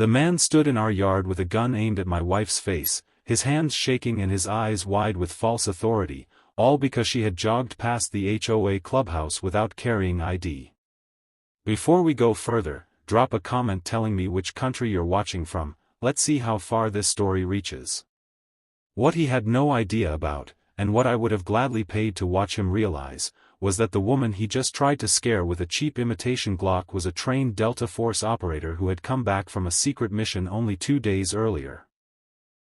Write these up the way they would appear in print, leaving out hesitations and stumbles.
The man stood in our yard with a gun aimed at my wife's face, his hands shaking and his eyes wide with false authority, all because she had jogged past the HOA clubhouse without carrying ID. Before we go further, drop a comment telling me which country you're watching from. Let's see how far this story reaches. What he had no idea about, and what I would have gladly paid to watch him realize, was that the woman he just tried to scare with a cheap imitation Glock was a trained Delta Force operator who had come back from a secret mission only 2 days earlier.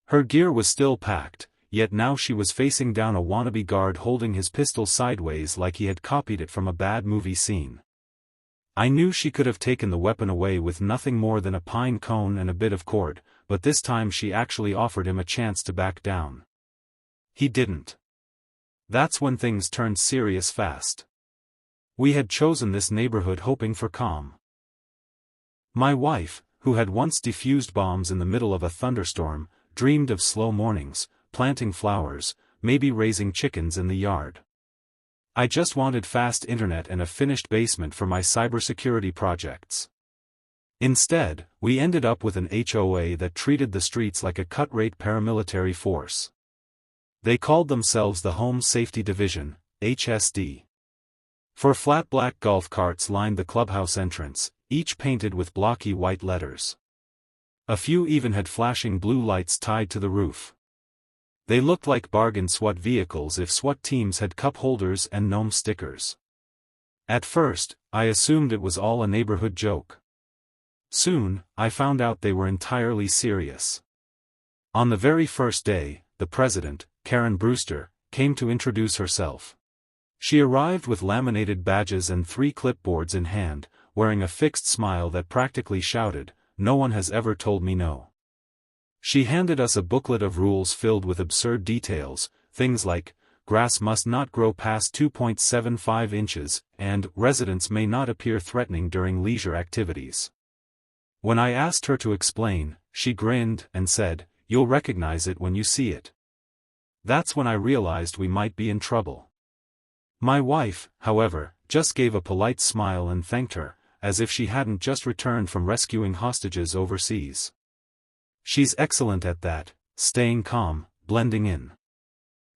Her gear was still packed, yet now she was facing down a wannabe guard holding his pistol sideways like he had copied it from a bad movie scene. I knew she could have taken the weapon away with nothing more than a pine cone and a bit of cord, but this time she actually offered him a chance to back down. He didn't. That's when things turned serious fast. We had chosen this neighborhood hoping for calm. My wife, who had once defused bombs in the middle of a thunderstorm, dreamed of slow mornings, planting flowers, maybe raising chickens in the yard. I just wanted fast internet and a finished basement for my cybersecurity projects. Instead, we ended up with an HOA that treated the streets like a cut-rate paramilitary force. They called themselves the Home Safety Division, HSD. 4 flat black golf carts lined the clubhouse entrance, each painted with blocky white letters. A few even had flashing blue lights tied to the roof. They looked like bargain SWAT vehicles if SWAT teams had cup holders and gnome stickers. At first, I assumed it was all a neighborhood joke. Soon, I found out they were entirely serious. On the very first day, the president, Karen Brewster, came to introduce herself. She arrived with laminated badges and 3 clipboards in hand, wearing a fixed smile that practically shouted, "No one has ever told me no." She handed us a booklet of rules filled with absurd details, things like, grass must not grow past 2.75 inches, and residents may not appear threatening during leisure activities. When I asked her to explain, she grinned and said, "You'll recognize it when you see it." That's when I realized we might be in trouble. My wife, however, just gave a polite smile and thanked her, as if she hadn't just returned from rescuing hostages overseas. She's excellent at that, staying calm, blending in.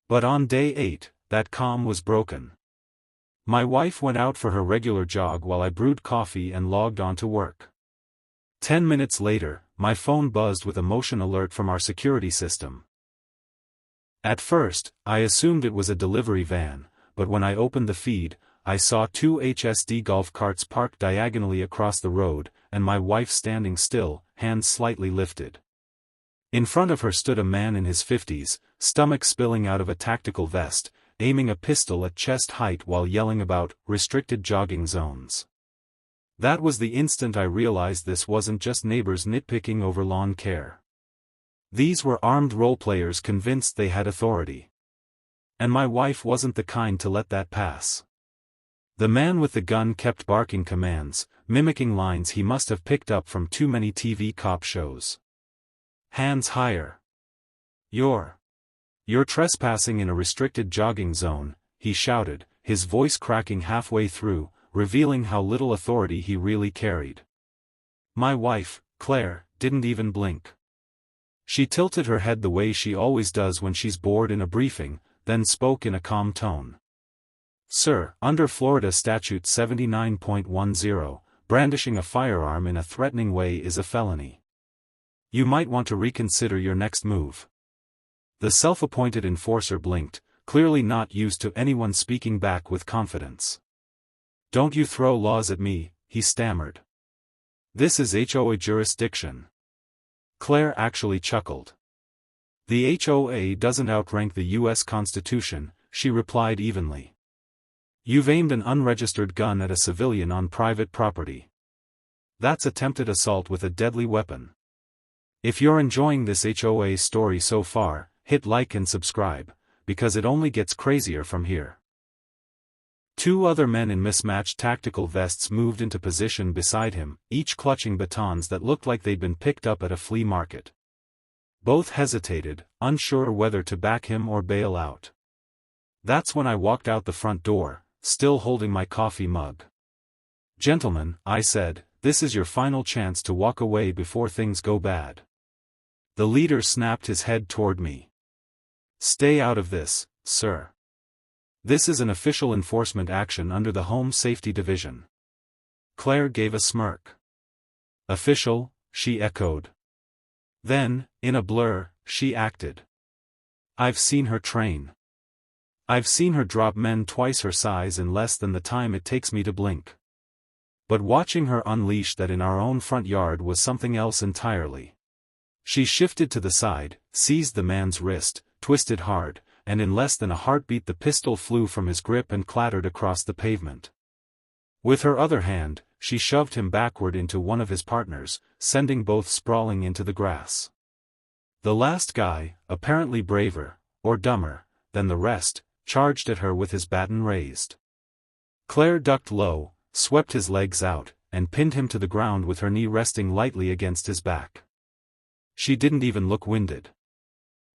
But on day 8, that calm was broken. My wife went out for her regular jog while I brewed coffee and logged on to work. 10 minutes later, my phone buzzed with a motion alert from our security system. At first, I assumed it was a delivery van, but when I opened the feed, I saw 2 HSD golf carts parked diagonally across the road, and my wife standing still, hands slightly lifted. In front of her stood a man in his 50s, stomach spilling out of a tactical vest, aiming a pistol at chest height while yelling about restricted jogging zones. That was the instant I realized this wasn't just neighbors nitpicking over lawn care. These were armed role-players convinced they had authority. And my wife wasn't the kind to let that pass. The man with the gun kept barking commands, mimicking lines he must have picked up from too many TV cop shows. "Hands higher. You're trespassing in a restricted jogging zone," he shouted, his voice cracking halfway through, revealing how little authority he really carried. My wife, Claire, didn't even blink. She tilted her head the way she always does when she's bored in a briefing, then spoke in a calm tone. "Sir, under Florida Statute 79.10, brandishing a firearm in a threatening way is a felony. You might want to reconsider your next move." The self-appointed enforcer blinked, clearly not used to anyone speaking back with confidence. "Don't you throw laws at me," he stammered. "This is HOA jurisdiction." Claire actually chuckled. "The HOA doesn't outrank the U.S. Constitution," she replied evenly. "You've aimed an unregistered gun at a civilian on private property. That's attempted assault with a deadly weapon." If you're enjoying this HOA story so far, hit like and subscribe, because it only gets crazier from here. 2 other men in mismatched tactical vests moved into position beside him, each clutching batons that looked like they'd been picked up at a flea market. Both hesitated, unsure whether to back him or bail out. That's when I walked out the front door, still holding my coffee mug. "Gentlemen," I said, this is your final chance to walk away before things go bad. The leader snapped his head toward me. Stay out of this, sir. This is an official enforcement action under the Home Safety Division. Claire gave a smirk. Official, she echoed. Then, in a blur, she acted. I've seen her train. I've seen her drop men twice her size in less than the time it takes me to blink. But watching her unleash that in our own front yard was something else entirely. She shifted to the side, seized the man's wrist, twisted hard, and in less than a heartbeat the pistol flew from his grip and clattered across the pavement. With her other hand, she shoved him backward into one of his partners, sending both sprawling into the grass. The last guy, apparently braver, or dumber, than the rest, charged at her with his baton raised. Claire ducked low, swept his legs out, and pinned him to the ground with her knee resting lightly against his back. She didn't even look winded.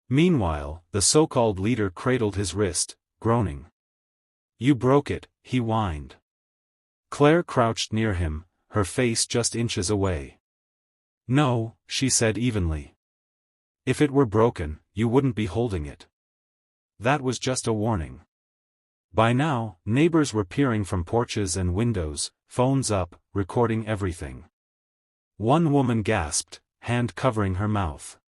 Meanwhile, the so-called leader cradled his wrist, groaning. You broke it, he whined. Claire crouched near him, her face just inches away. No, she said evenly. If it were broken, you wouldn't be holding it. That was just a warning. By now, neighbors were peering from porches and windows, phones up, recording everything. One woman gasped, hand covering her mouth.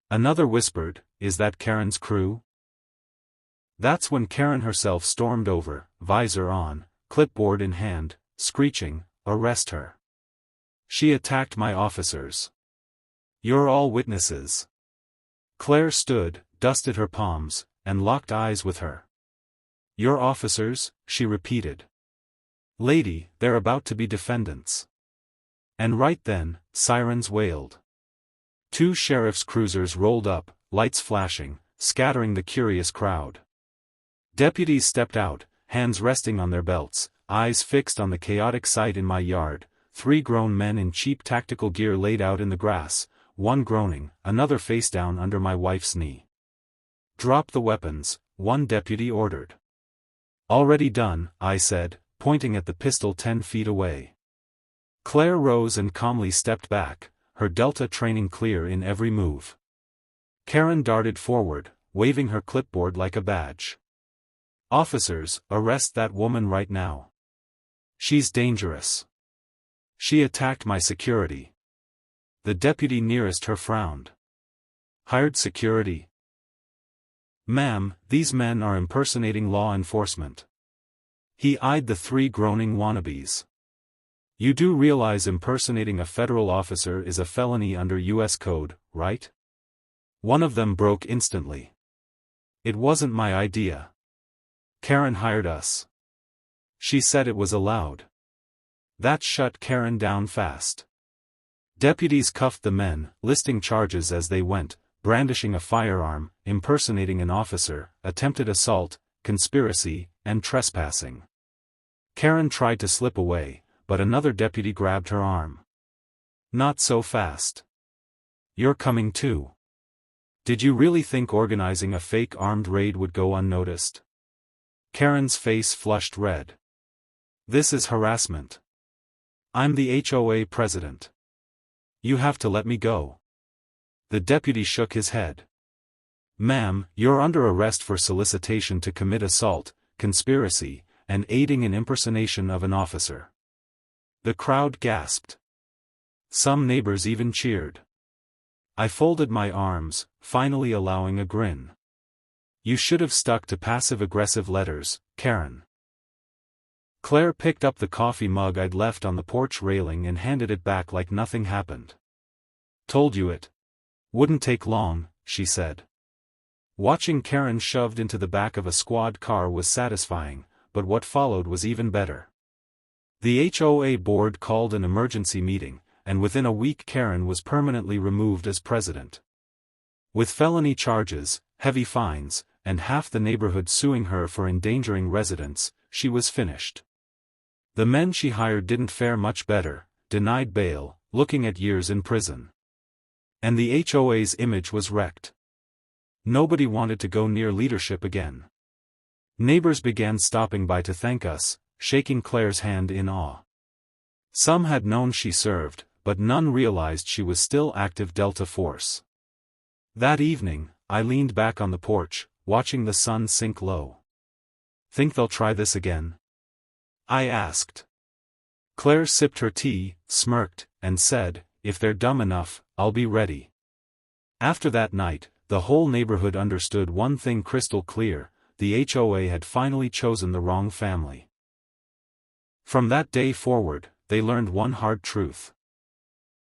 Another whispered, "Is that Karen's crew?" That's when Karen herself stormed over, visor on, clipboard in hand, screeching, "Arrest her. She attacked my officers. You're all witnesses." Claire stood, dusted her palms, and locked eyes with her. "Your officers," she repeated. "Lady, they're about to be defendants." And right then, sirens wailed. Two sheriff's cruisers rolled up, lights flashing, scattering the curious crowd. Deputies stepped out, hands resting on their belts, eyes fixed on the chaotic sight in my yard. 3 grown men in cheap tactical gear laid out in the grass, one groaning, another face down under my wife's knee. "Drop the weapons," one deputy ordered. "Already done," I said, pointing at the pistol 10 feet away. Claire rose and calmly stepped back, her Delta training clear in every move. Karen darted forward, waving her clipboard like a badge. "Officers, arrest that woman right now. She's dangerous. She attacked my security." The deputy nearest her frowned. "Hired security?" "Ma'am, these men are impersonating law enforcement." He eyed the 3 groaning wannabes. "You do realize impersonating a federal officer is a felony under U.S. Code, right?" One of them broke instantly. "It wasn't my idea. Karen hired us. She said it was allowed." That shut Karen down fast. Deputies cuffed the men, listing charges as they went: brandishing a firearm, impersonating an officer, attempted assault, conspiracy, and trespassing. Karen tried to slip away, but another deputy grabbed her arm. "Not so fast. You're coming too. Did you really think organizing a fake armed raid would go unnoticed?" Karen's face flushed red. "This is harassment. I'm the HOA president. You have to let me go." The deputy shook his head. "Ma'am, you're under arrest for solicitation to commit assault, conspiracy, and aiding in impersonation of an officer." The crowd gasped. Some neighbors even cheered. I folded my arms, finally allowing a grin. "You should have stuck to passive-aggressive letters, Karen." Claire picked up the coffee mug I'd left on the porch railing and handed it back like nothing happened. "Told you it. Wouldn't take long," she said. Watching Karen shoved into the back of a squad car was satisfying, but what followed was even better. The HOA board called an emergency meeting, and within a week Karen was permanently removed as president. With felony charges, heavy fines, and half the neighborhood suing her for endangering residents, she was finished. The men she hired didn't fare much better, denied bail, looking at years in prison. And the HOA's image was wrecked. Nobody wanted to go near leadership again. Neighbors began stopping by to thank us, shaking Claire's hand in awe. Some had known she served, but none realized she was still active Delta Force. That evening, I leaned back on the porch, watching the sun sink low. "Think they'll try this again?" I asked. Claire sipped her tea, smirked, and said, "If they're dumb enough, I'll be ready." After that night, the whole neighborhood understood one thing crystal clear: the HOA had finally chosen the wrong family. From that day forward, they learned one hard truth.